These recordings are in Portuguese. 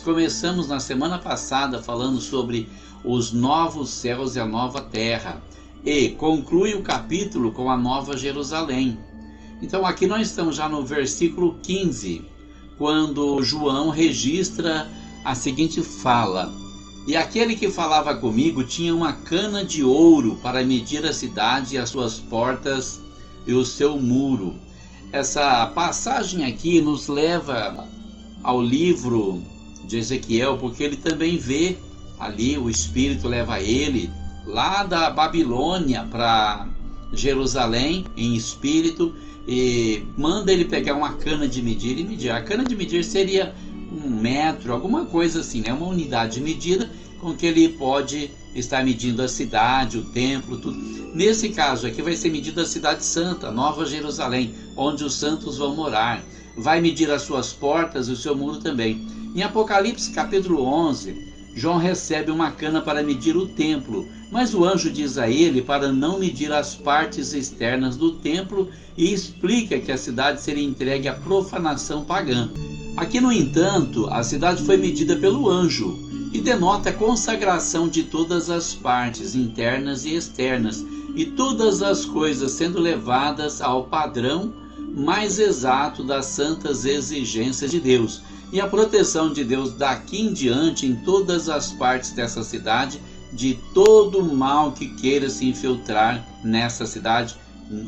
Começamos na semana passada falando sobre os novos céus e a nova terra e conclui o capítulo com a nova Jerusalém. Então aqui nós estamos já no versículo 15, quando João registra a seguinte fala: "E aquele que falava comigo tinha uma cana de ouro para medir a cidade e as suas portas e o seu muro." Essa passagem aqui nos leva ao livro de Ezequiel, porque ele também vê ali, o Espírito leva ele lá da Babilônia para Jerusalém em espírito e manda ele pegar uma cana de medir e medir. A cana de medir seria 1 metro, alguma coisa assim, né? Uma unidade de medida com que ele pode estar medindo a cidade, o templo, tudo. Nesse caso aqui vai ser medida a cidade santa, Nova Jerusalém, onde os santos vão morar. Vai medir as suas portas e o seu muro também. Em Apocalipse capítulo 11, João recebe uma cana para medir o templo, mas o anjo diz a ele para não medir as partes externas do templo e explica que a cidade seria entregue à profanação pagã. Aqui, no entanto, a cidade foi medida pelo anjo e denota a consagração de todas as partes internas e externas e todas as coisas sendo levadas ao padrão mais exato das santas exigências de Deus e a proteção de Deus daqui em diante em todas as partes dessa cidade, de todo o mal que queira se infiltrar nessa cidade,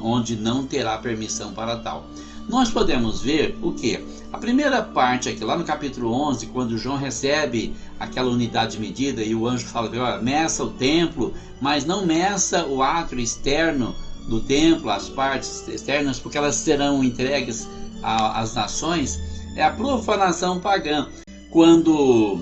onde não terá permissão para tal. Nós podemos ver o que? A primeira parte aqui, lá no capítulo 11, quando João recebe aquela unidade de medida e o anjo fala: olha, meça o templo, mas não meça o átrio externo do templo, as partes externas, porque elas serão entregues às nações. É a profanação pagã. Quando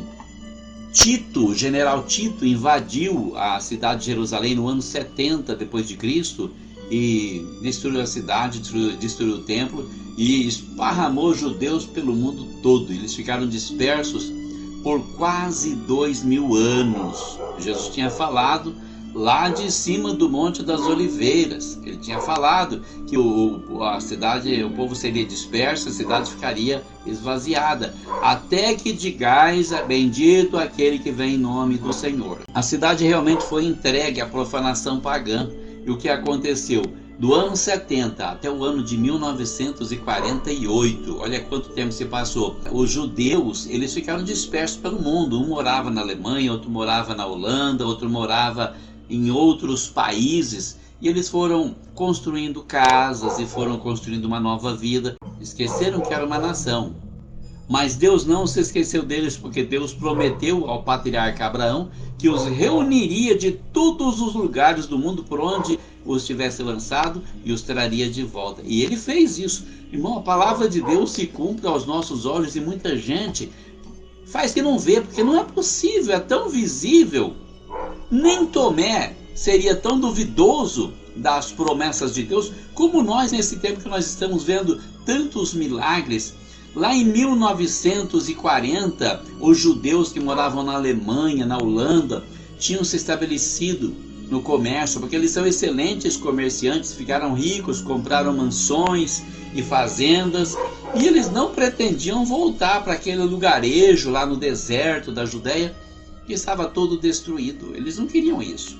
Tito, general Tito, invadiu a cidade de Jerusalém no ano 70 depois de Cristo e destruiu a cidade, destruiu o templo e esparramou judeus pelo mundo todo. Eles ficaram dispersos por quase 2000 anos. Jesus tinha falado lá de cima do Monte das Oliveiras. Ele tinha falado que a cidade, o povo seria disperso, a cidade ficaria esvaziada, até que digais: bendito aquele que vem em nome do Senhor. A cidade realmente foi entregue à profanação pagã. E o que aconteceu? Do ano 70 até o ano de 1948, olha quanto tempo se passou. Os judeus, eles ficaram dispersos pelo mundo. Um morava na Alemanha, outro morava na Holanda, outro morava em outros países, e eles foram construindo casas e foram construindo uma nova vida. Esqueceram que era uma nação, mas Deus não se esqueceu deles, porque Deus prometeu ao patriarca Abraão que os reuniria de todos os lugares do mundo por onde os tivesse lançado e os traria de volta, e ele fez isso. Irmão, a palavra de Deus se cumpre aos nossos olhos e muita gente faz que não vê, porque não é possível, é tão visível. Nem Tomé seria tão duvidoso das promessas de Deus como nós, nesse tempo que nós estamos vendo tantos milagres. Lá em 1940, os judeus que moravam na Alemanha, na Holanda, tinham se estabelecido no comércio, porque eles são excelentes comerciantes, ficaram ricos, compraram mansões e fazendas, e eles não pretendiam voltar para aquele lugarejo lá no deserto da Judéia, que estava todo destruído. Eles não queriam isso.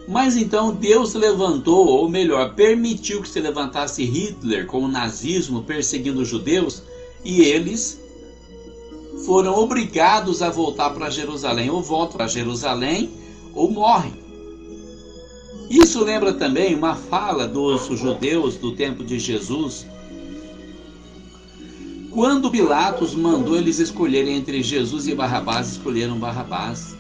Mas então Deus levantou, ou melhor, permitiu que se levantasse Hitler com o nazismo perseguindo os judeus, e eles foram obrigados a voltar para Jerusalém. Ou voltam para Jerusalém ou morrem. Isso lembra também uma fala dos judeus do tempo de Jesus, quando Pilatos mandou eles escolherem entre Jesus e Barrabás. Escolheram Barrabás.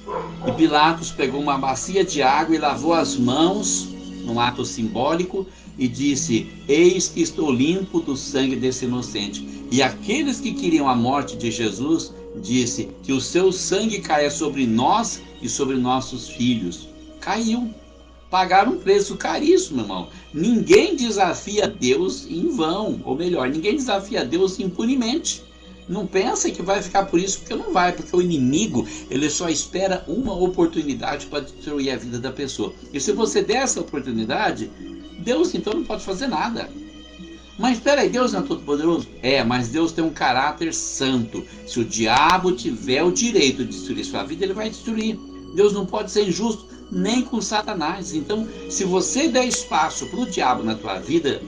E Pilatos pegou uma bacia de água e lavou as mãos, num ato simbólico, e disse: eis que estou limpo do sangue desse inocente. E aqueles que queriam a morte de Jesus, disse: que o seu sangue caia sobre nós e sobre nossos filhos. Caiu. Pagaram um preço caríssimo, irmão. Ninguém desafia Deus em vão, ou melhor, ninguém desafia Deus impunemente. Não pensa que vai ficar por isso, porque não vai, porque o inimigo, ele só espera uma oportunidade para destruir a vida da pessoa. E se você der essa oportunidade, Deus então não pode fazer nada. Mas espera aí, Deus não é todo poderoso? É, mas Deus tem um caráter santo. Se o diabo tiver o direito de destruir sua vida, ele vai destruir. Deus não pode ser injusto nem com Satanás. Então, se você der espaço para o diabo na tua vida,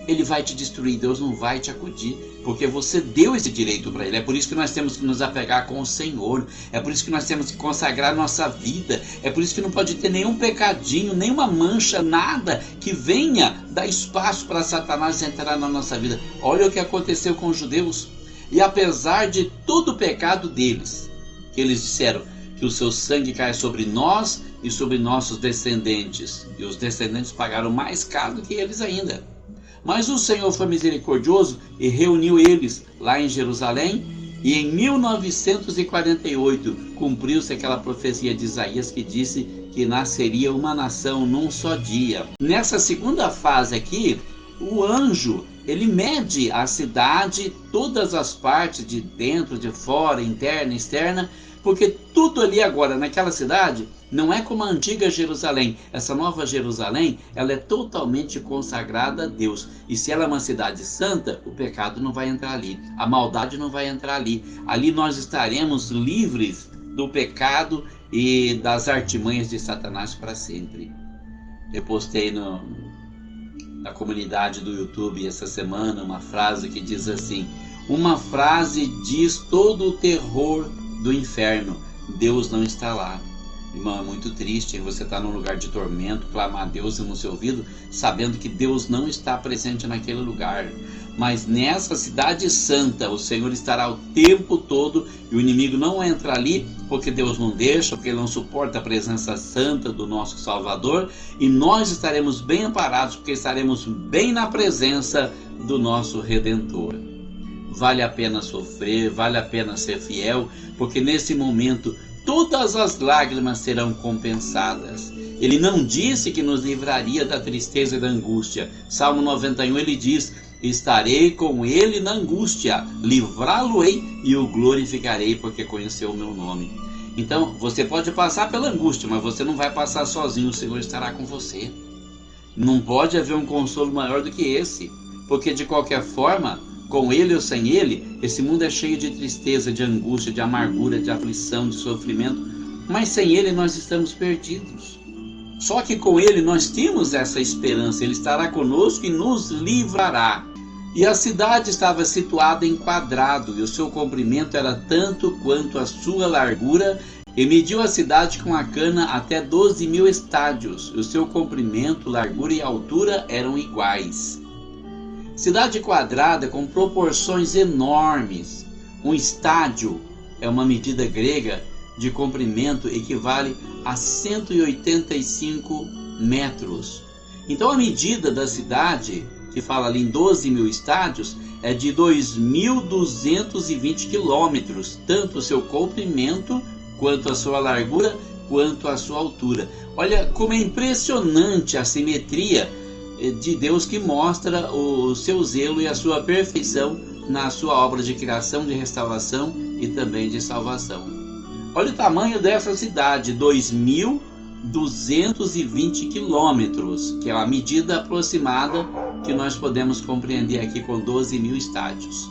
ele vai te destruir, Deus não vai te acudir, porque você deu esse direito para ele. É por isso que nós temos que nos apegar com o Senhor, é por isso que nós temos que consagrar nossa vida, é por isso que não pode ter nenhum pecadinho, nenhuma mancha, nada que venha dar espaço para Satanás entrar na nossa vida. Olha o que aconteceu com os judeus, e apesar de todo o pecado deles, que eles disseram que o seu sangue cai sobre nós e sobre nossos descendentes, e os descendentes pagaram mais caro do que eles ainda. Mas o Senhor foi misericordioso e reuniu eles lá em Jerusalém, e em 1948 cumpriu-se aquela profecia de Isaías que disse que nasceria uma nação num só dia. Nessa segunda fase aqui, o anjo, ele mede a cidade, todas as partes, de dentro, de fora, interna, externa, porque tudo ali agora naquela cidade não é como a antiga Jerusalém. Essa nova Jerusalém, ela é totalmente consagrada a Deus. E se ela é uma cidade santa, o pecado não vai entrar ali, a maldade não vai entrar ali. Ali nós estaremos livres do pecado e das artimanhas de Satanás para sempre. Eu postei na comunidade do YouTube essa semana uma frase que diz assim: uma frase diz todo o terror do inferno: Deus não está lá. Irmão, é muito triste você estar num lugar de tormento, clamar a Deus no seu ouvido, sabendo que Deus não está presente naquele lugar. Mas nessa cidade santa, o Senhor estará o tempo todo, e o inimigo não entra ali, porque Deus não deixa, porque ele não suporta a presença santa do nosso Salvador, e nós estaremos bem amparados, porque estaremos bem na presença do nosso Redentor. Vale a pena sofrer, vale a pena ser fiel, porque nesse momento todas as lágrimas serão compensadas. Ele não disse que nos livraria da tristeza e da angústia. Salmo 91 ele diz: estarei com ele na angústia, livrá-lo-ei e o glorificarei, porque conheceu o meu nome. Então você pode passar pela angústia, mas você não vai passar sozinho, o Senhor estará com você. Não pode haver um consolo maior do que esse, porque de qualquer forma, com ele ou sem ele, esse mundo é cheio de tristeza, de angústia, de amargura, de aflição, de sofrimento, mas sem ele nós estamos perdidos. Só que com ele nós temos essa esperança, ele estará conosco e nos livrará. E a cidade estava situada em quadrado, e o seu comprimento era tanto quanto a sua largura, e mediu a cidade com a cana até 12.000 estádios, e o seu comprimento, largura e altura eram iguais. Cidade quadrada com proporções enormes. Um estádio é uma medida grega de comprimento, equivale a 185 metros. Então a medida da cidade, que fala ali em 12.000 estádios, é de 2.220 quilômetros, tanto o seu comprimento, quanto a sua largura, quanto a sua altura. Olha como é impressionante a simetria de Deus, que mostra o seu zelo e a sua perfeição na sua obra de criação, de restauração e também de salvação. Olha o tamanho dessa cidade, 2.220 quilômetros, que é a medida aproximada que nós podemos compreender aqui com 12.000 estádios.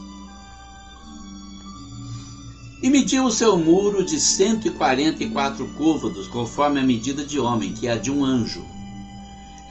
E mediu o seu muro de 144 côvados, conforme a medida de homem, que é a de um anjo.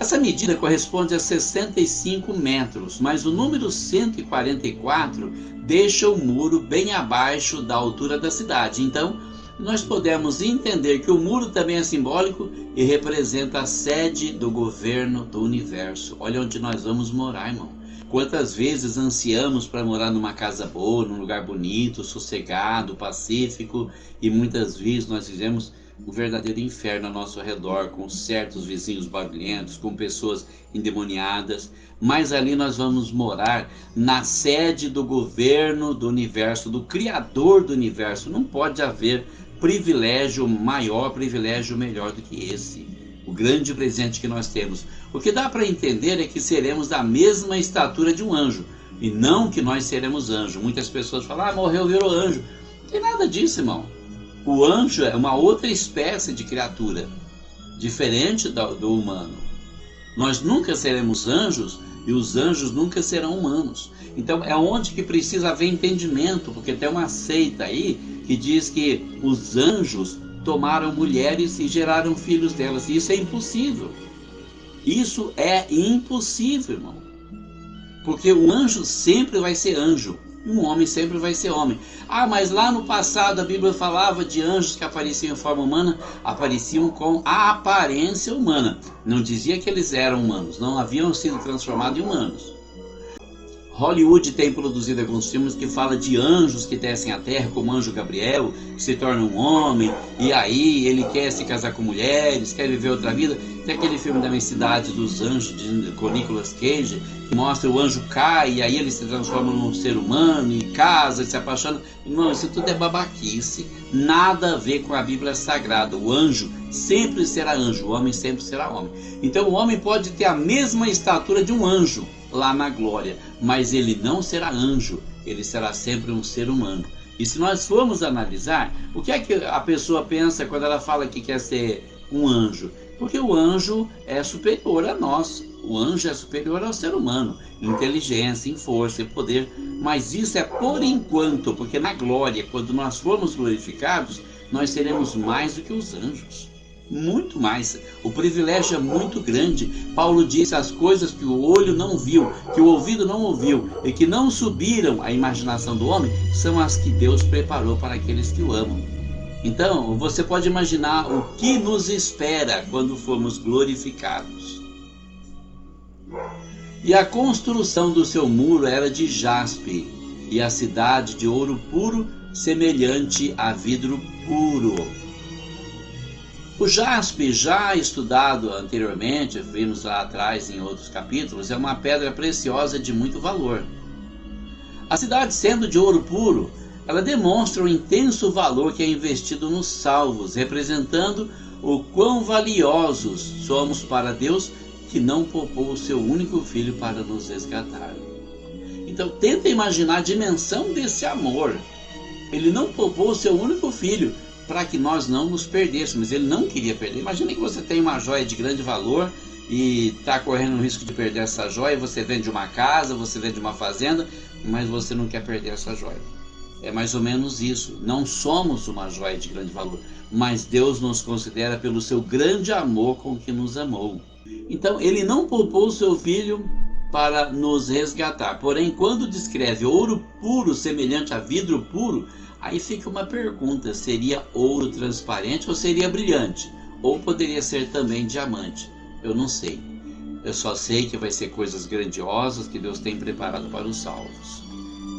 Essa medida corresponde a 65 metros, mas o número 144 deixa o muro bem abaixo da altura da cidade. Então, nós podemos entender que o muro também é simbólico e representa a sede do governo do universo. Olha onde nós vamos morar, irmão. Quantas vezes ansiamos para morar numa casa boa, num lugar bonito, sossegado, pacífico, e muitas vezes nós vivemos um verdadeiro inferno ao nosso redor, com certos vizinhos barulhentos, com pessoas endemoniadas, mas ali nós vamos morar na sede do governo do universo, do Criador do universo. Não pode haver privilégio maior, privilégio melhor do que esse, o grande presente que nós temos. O que dá para entender é que seremos da mesma estatura de um anjo, e não que nós seremos anjo. Muitas pessoas falam: morreu, virou anjo. Não tem nada disso, irmão. O anjo é uma outra espécie de criatura, diferente do humano. Nós nunca seremos anjos e os anjos nunca serão humanos. Então é onde que precisa haver entendimento, porque tem uma seita aí que diz que os anjos tomaram mulheres e geraram filhos delas. E isso é impossível. Isso é impossível, irmão. Porque o anjo sempre vai ser anjo. E um homem sempre vai ser homem. Ah, mas lá no passado a Bíblia falava de anjos que apareciam em forma humana, apareciam com a aparência humana. Não dizia que eles eram humanos, não haviam sido transformados em humanos. Hollywood tem produzido alguns filmes que falam de anjos que descem à terra, como o anjo Gabriel, que se torna um homem, e aí ele quer se casar com mulheres, quer viver outra vida. Tem aquele filme da Cidade dos Anjos, com Nicolas Cage, que mostra o anjo cai, e aí ele se transforma num ser humano, e casa, e se apaixona. Irmão, isso tudo é babaquice, nada a ver com a Bíblia Sagrada. O anjo sempre será anjo, o homem sempre será homem. Então o homem pode ter a mesma estatura de um anjo lá na glória, mas ele não será anjo, ele será sempre um ser humano. E se nós formos analisar, o que é que a pessoa pensa quando ela fala que quer ser um anjo? Porque o anjo é superior a nós, o anjo é superior ao ser humano, em inteligência, em força, em poder, mas isso é por enquanto, porque na glória, quando nós formos glorificados, nós seremos mais do que os anjos. Muito mais, o privilégio é muito grande. Paulo disse: as coisas que o olho não viu, que o ouvido não ouviu e que não subiram à imaginação do homem, são as que Deus preparou para aqueles que o amam. Então você pode imaginar o que nos espera quando formos glorificados. E a construção do seu muro era de jaspe, e a cidade de ouro puro, semelhante a vidro puro. O jaspe, já estudado anteriormente, vimos lá atrás em outros capítulos, é uma pedra preciosa de muito valor. A cidade, sendo de ouro puro, ela demonstra o intenso valor que é investido nos salvos, representando o quão valiosos somos para Deus, que não poupou o seu único filho para nos resgatar. Então tenta imaginar a dimensão desse amor. Ele não poupou o seu único filho para que nós não nos perdêssemos. Ele não queria perder. Imagina que você tem uma joia de grande valor e está correndo o risco de perder essa joia. Você vende uma casa, você vende uma fazenda, mas você não quer perder essa joia. É mais ou menos isso. Não somos uma joia de grande valor, mas Deus nos considera pelo seu grande amor com que nos amou. Então ele não poupou o seu filho para nos resgatar. Porém, quando descreve ouro puro semelhante a vidro puro, aí fica uma pergunta: seria ouro transparente ou seria brilhante? Ou poderia ser também diamante? Eu não sei. Eu só sei que vai ser coisas grandiosas que Deus tem preparado para os salvos.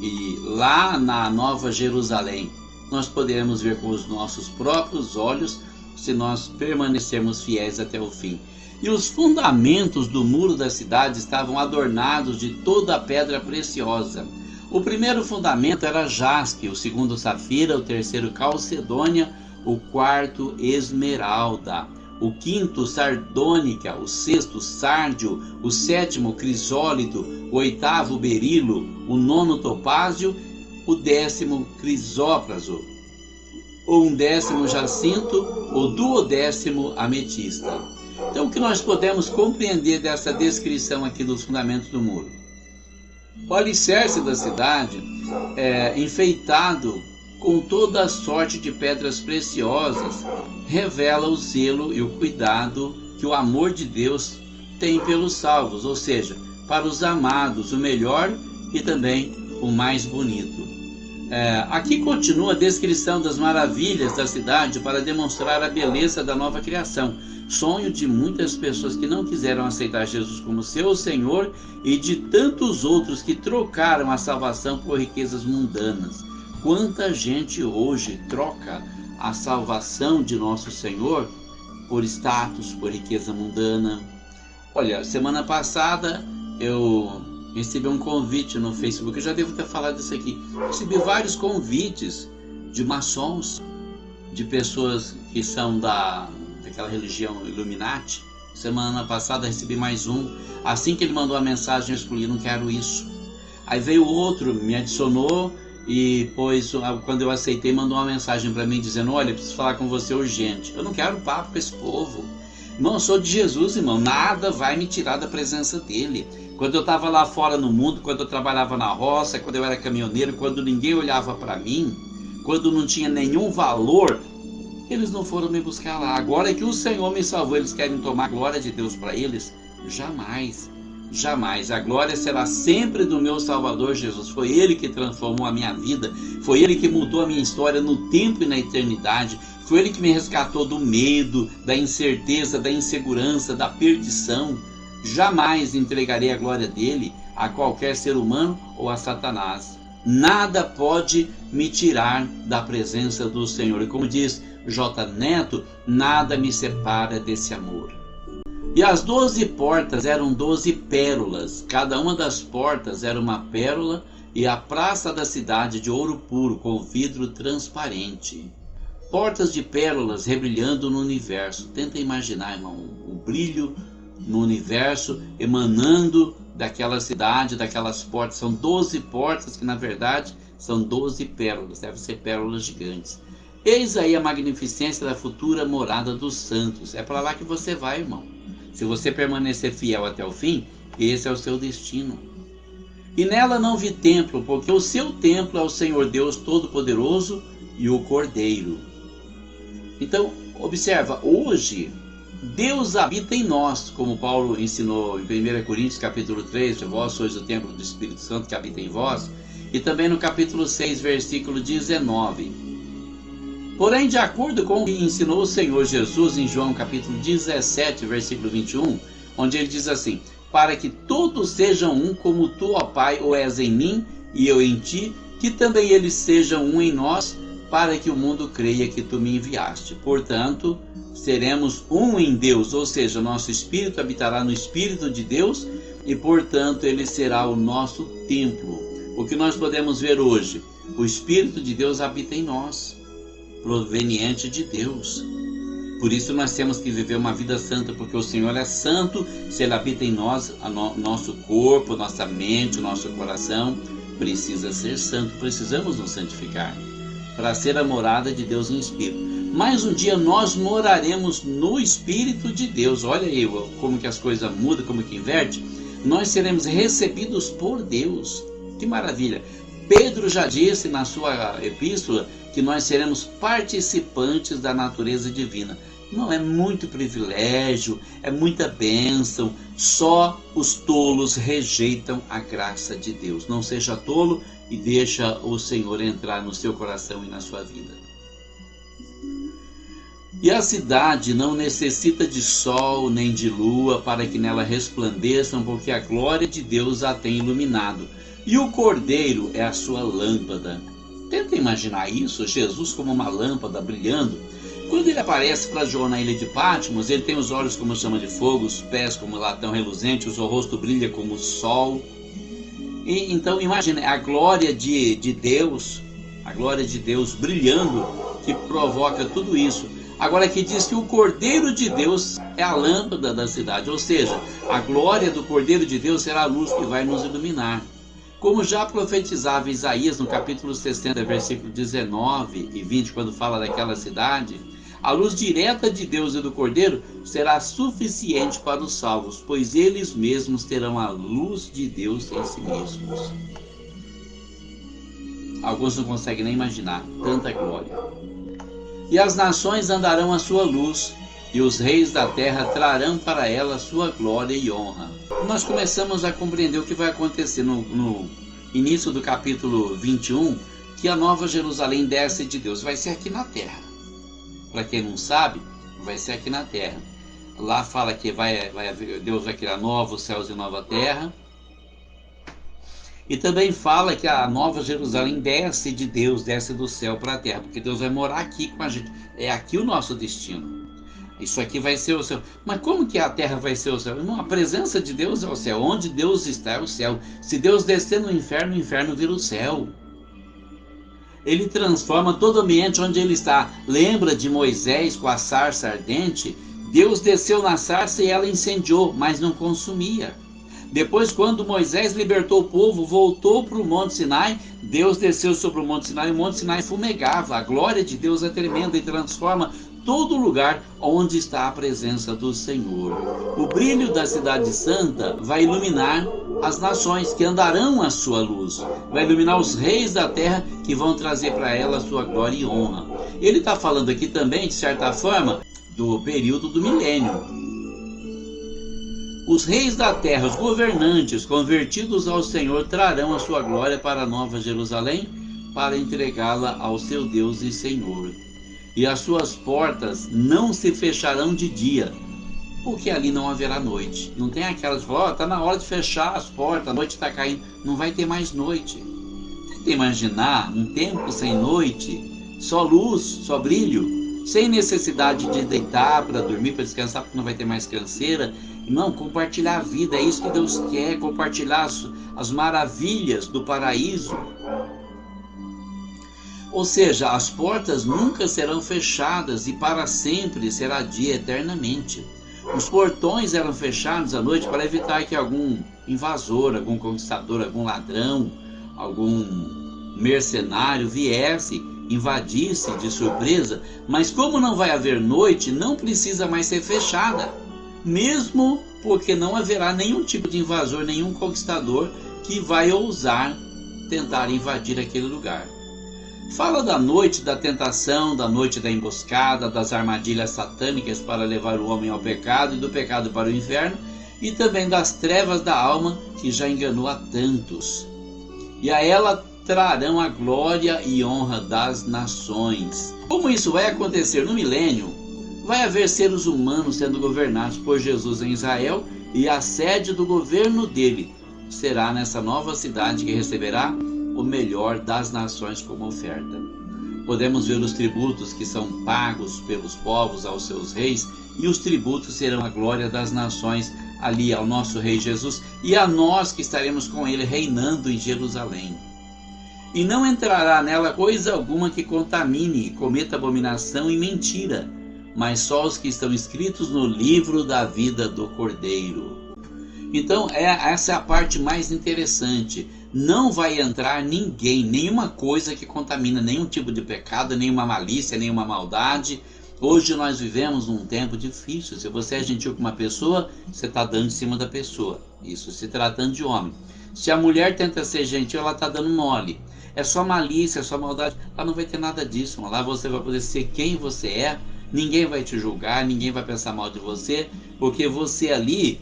E lá na Nova Jerusalém, nós poderemos ver com os nossos próprios olhos, se nós permanecermos fiéis até o fim. E os fundamentos do muro da cidade estavam adornados de toda a pedra preciosa. O primeiro fundamento era jaspe, o segundo safira, o terceiro calcedônia, o quarto esmeralda, o quinto sardônica, o sexto sárdio, o sétimo crisólito, o oitavo berilo, o nono topázio, o décimo crisópraso, o undécimo jacinto, o duodécimo ametista. Então o que nós podemos compreender dessa descrição aqui dos fundamentos do muro? O alicerce da cidade é enfeitado com toda a sorte de pedras preciosas, revela o zelo e o cuidado que o amor de Deus tem pelos salvos, ou seja, para os amados, o melhor e também o mais bonito. Aqui continua a descrição das maravilhas da cidade para demonstrar a beleza da nova criação, sonho de muitas pessoas que não quiseram aceitar Jesus como seu Senhor e de tantos outros que trocaram a salvação por riquezas mundanas. Quanta gente hoje troca a salvação de nosso Senhor por status, por riqueza mundana. Olha, semana passada eu recebi um convite no Facebook, eu já devo ter falado isso aqui. Recebi vários convites de maçons, de pessoas que são daquela religião Illuminati. Semana passada recebi mais um. Assim que ele mandou a mensagem, eu escolhi: não quero isso. Aí veio outro, me adicionou e depois, quando eu aceitei, mandou uma mensagem para mim dizendo: olha, preciso falar com você urgente. Eu não quero papo com esse povo. Irmão, eu sou de Jesus, irmão. Nada vai me tirar da presença dele. Quando eu estava lá fora no mundo, quando eu trabalhava na roça, quando eu era caminhoneiro, quando ninguém olhava para mim, quando não tinha nenhum valor, eles não foram me buscar lá. Agora que o Senhor me salvou, eles querem tomar a glória de Deus para eles? Jamais, jamais. A glória será sempre do meu Salvador Jesus. Foi Ele que transformou a minha vida, foi Ele que mudou a minha história no tempo e na eternidade. Foi Ele que me resgatou do medo, da incerteza, da insegurança, da perdição. Jamais entregarei a glória dele a qualquer ser humano ou a Satanás. Nada pode me tirar da presença do Senhor. E como diz J. Neto, nada me separa desse amor. E as 12 portas eram 12 pérolas. Cada uma das portas era uma pérola e a praça da cidade de ouro puro com vidro transparente. Portas de pérolas rebrilhando no universo. Tenta imaginar, irmão, o brilho no universo emanando daquela cidade, daquelas portas. São 12 portas que na verdade são 12 pérolas, devem ser pérolas gigantes. Eis aí a magnificência da futura morada dos santos. É para lá que você vai, irmão. Se você permanecer fiel até o fim, esse é o seu destino. E nela não vi templo, porque o seu templo é o Senhor Deus Todo-Poderoso e o Cordeiro. Então, observa, hoje Deus habita em nós, como Paulo ensinou em 1 Coríntios capítulo 3, vós sois o templo do Espírito Santo que habita em vós, e também no capítulo 6, versículo 19. Porém, de acordo com o que ensinou o Senhor Jesus em João capítulo 17, versículo 21, onde ele diz assim: para que todos sejam um, como tu, ó Pai, o és em mim e eu em ti, que também eles sejam um em nós, para que o mundo creia que tu me enviaste. Portanto, seremos um em Deus, ou seja, nosso espírito habitará no Espírito de Deus e, portanto, ele será o nosso templo. O que nós podemos ver hoje? O Espírito de Deus habita em nós, proveniente de Deus. Por isso nós temos que viver uma vida santa, porque o Senhor é santo. Se Ele habita em nós, nosso corpo, nossa mente, nosso coração precisa ser santo. Precisamos nos santificar para ser a morada de Deus em Espírito. Mas um dia nós moraremos no Espírito de Deus. Olha aí como que as coisas mudam, como que inverte. Nós seremos recebidos por Deus. Que maravilha! Pedro já disse na sua epístola que nós seremos participantes da natureza divina. Não é muito privilégio, é muita bênção. Só os tolos rejeitam a graça de Deus. Não seja tolo e deixa o Senhor entrar no seu coração e na sua vida. E a cidade não necessita de sol nem de lua para que nela resplandeçam, porque a glória de Deus a tem iluminado. E o Cordeiro é a sua lâmpada. Tenta imaginar isso, Jesus como uma lâmpada brilhando. Quando ele aparece para João na ilha de Patmos, ele tem os olhos como chama de fogo, os pés como latão reluzente, o seu rosto brilha como o sol. E, então imagine a glória de Deus, a glória de Deus brilhando, que provoca tudo isso. Agora aqui diz que o Cordeiro de Deus é a lâmpada da cidade, ou seja, a glória do Cordeiro de Deus será a luz que vai nos iluminar. Como já profetizava Isaías no capítulo 60, versículo 19 e 20, quando fala daquela cidade, a luz direta de Deus e do Cordeiro será suficiente para os salvos, pois eles mesmos terão a luz de Deus em si mesmos. Alguns não conseguem nem imaginar tanta glória. E as nações andarão à sua luz, e os reis da terra trarão para ela sua glória e honra. Nós começamos a compreender o que vai acontecer no início do capítulo 21, que a nova Jerusalém desce de Deus. Vai ser aqui na terra. Para quem não sabe, vai ser aqui na terra. Lá fala que Deus vai criar novos céus e nova terra. E também fala que a nova Jerusalém desce de Deus, desce do céu para a terra, porque Deus vai morar aqui com a gente. É aqui o nosso destino. Isso aqui vai ser o céu. Mas como que a terra vai ser o céu? Irmão, a presença de Deus é o céu. Onde Deus está é o céu. Se Deus descer no inferno, o inferno vira o céu. Ele transforma todo o ambiente onde ele está. Lembra de Moisés com a sarça ardente? Deus desceu na sarça e ela incendiou, mas não consumia. Depois, quando Moisés libertou o povo, voltou para o Monte Sinai, Deus desceu sobre o Monte Sinai e o Monte Sinai fumegava. A glória de Deus é tremenda e transforma todo lugar onde está a presença do Senhor. O brilho da cidade santa vai iluminar as nações que andarão à sua luz. Vai iluminar os reis da terra que vão trazer para ela a sua glória e honra. Ele está falando aqui também, de certa forma, do período do milênio. Os reis da terra, os governantes convertidos ao Senhor, trarão a sua glória para a Nova Jerusalém, para entregá-la ao seu Deus e Senhor. E as suas portas não se fecharão de dia, porque ali não haverá noite. Não tem aquelas, está na hora de fechar as portas, a noite está caindo, não vai ter mais noite. Tenta imaginar um tempo sem noite, só luz, só brilho, sem necessidade de deitar para dormir, para descansar, porque não vai ter mais canseira. Não, compartilhar a vida, é isso que Deus quer, compartilhar as maravilhas do paraíso. Ou seja, as portas nunca serão fechadas e para sempre será dia eternamente. Os portões eram fechados à noite para evitar que algum invasor, algum conquistador, algum ladrão, algum mercenário viesse, invadisse de surpresa. Mas como não vai haver noite, não precisa mais ser fechada. Mesmo porque não haverá nenhum tipo de invasor, nenhum conquistador que vai ousar tentar invadir aquele lugar. Fala da noite da tentação, da noite da emboscada, das armadilhas satânicas para levar o homem ao pecado e do pecado para o inferno, e também das trevas da alma que já enganou a tantos. E a ela trarão a glória e honra das nações. Como isso vai acontecer no milênio, vai haver seres humanos sendo governados por Jesus em Israel, e a sede do governo dele será nessa nova cidade que receberá o melhor das nações como oferta. Podemos ver os tributos que são pagos pelos povos aos seus reis, e os tributos serão a glória das nações ali ao nosso rei Jesus e a nós que estaremos com ele reinando em Jerusalém. E não entrará nela coisa alguma que contamine, cometa abominação e mentira, mas só os que estão escritos no livro da vida do Cordeiro. Então essa é a parte mais interessante. Não vai entrar ninguém, nenhuma coisa que contamina, nenhum tipo de pecado, nenhuma malícia, nenhuma maldade. Hoje nós vivemos num tempo difícil. Se você é gentil com uma pessoa, você está dando em cima da pessoa. Isso se tratando de homem. Se a mulher tenta ser gentil, ela está dando mole. É só malícia, é só maldade. Lá não vai ter nada disso. Lá você vai poder ser quem você é. Ninguém vai te julgar, ninguém vai pensar mal de você, porque você ali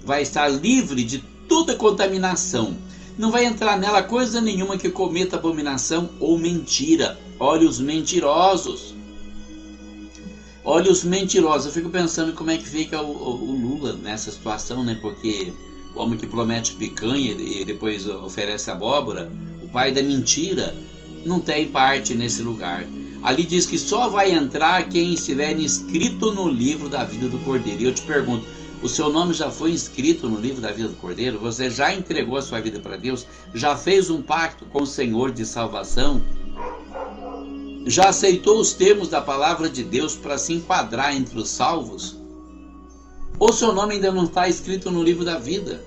vai estar livre de toda contaminação. Não vai entrar nela coisa nenhuma que cometa abominação ou mentira. Olha os mentirosos. Olha os mentirosos. Eu fico pensando como é que fica o Lula nessa situação, né? Porque o homem que promete picanha e depois oferece abóbora, o pai da mentira, não tem parte nesse lugar. Ali diz que só vai entrar quem estiver inscrito no livro da vida do Cordeiro. E eu te pergunto, o seu nome já foi inscrito no livro da vida do Cordeiro? Você já entregou a sua vida para Deus? Já fez um pacto com o Senhor de salvação? Já aceitou os termos da palavra de Deus para se enquadrar entre os salvos? Ou seu nome ainda não está escrito no livro da vida?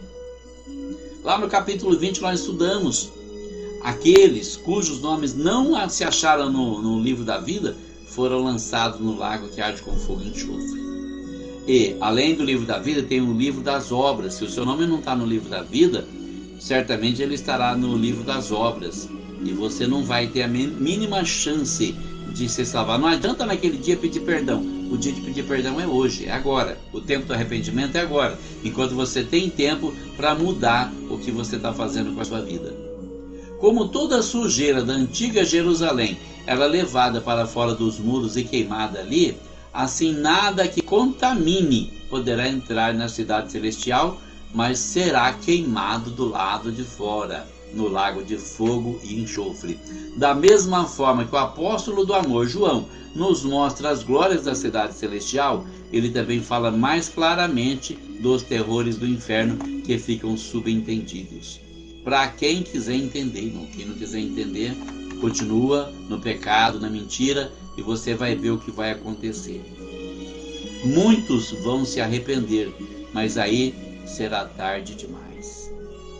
Lá no capítulo 20 nós estudamos. Aqueles cujos nomes não se acharam no livro da vida foram lançados no lago que arde com fogo e enxofre. E, além do livro da vida, tem o livro das obras. Se o seu nome não está no livro da vida, certamente ele estará no livro das obras. E você não vai ter a mínima chance de se salvar. Não adianta naquele dia pedir perdão. O dia de pedir perdão é hoje, é agora. O tempo do arrependimento é agora. Enquanto você tem tempo para mudar o que você está fazendo com a sua vida. Como toda a sujeira da antiga Jerusalém era levada para fora dos muros e queimada ali, assim nada que contamine poderá entrar na cidade celestial, mas será queimado do lado de fora, no lago de fogo e enxofre. Da mesma forma que o apóstolo do amor, João, nos mostra as glórias da cidade celestial, ele também fala mais claramente dos terrores do inferno que ficam subentendidos. Para quem quiser entender, quem não quiser entender, continua no pecado, na mentira, e você vai ver o que vai acontecer. Muitos vão se arrepender, mas aí será tarde demais.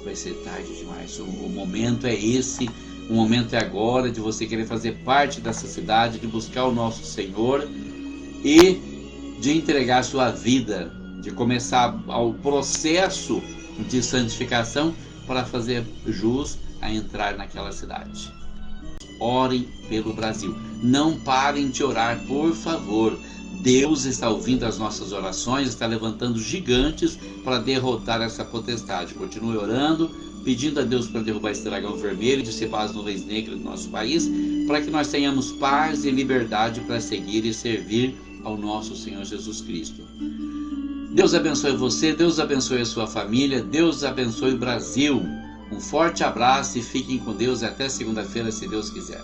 Vai ser tarde demais. O momento é esse, o momento é agora de você querer fazer parte dessa cidade, de buscar o nosso Senhor, e de entregar sua vida, de começar o processo de santificação para fazer jus a entrar naquela cidade. Orem pelo Brasil. Não parem de orar, por favor. Deus está ouvindo as nossas orações, está levantando gigantes para derrotar essa potestade. Continue orando, pedindo a Deus para derrubar esse dragão vermelho e dissipar as nuvens negras do nosso país, para que nós tenhamos paz e liberdade para seguir e servir ao nosso Senhor Jesus Cristo. Deus abençoe você, Deus abençoe a sua família, Deus abençoe o Brasil. Um forte abraço e fiquem com Deus até segunda-feira, se Deus quiser.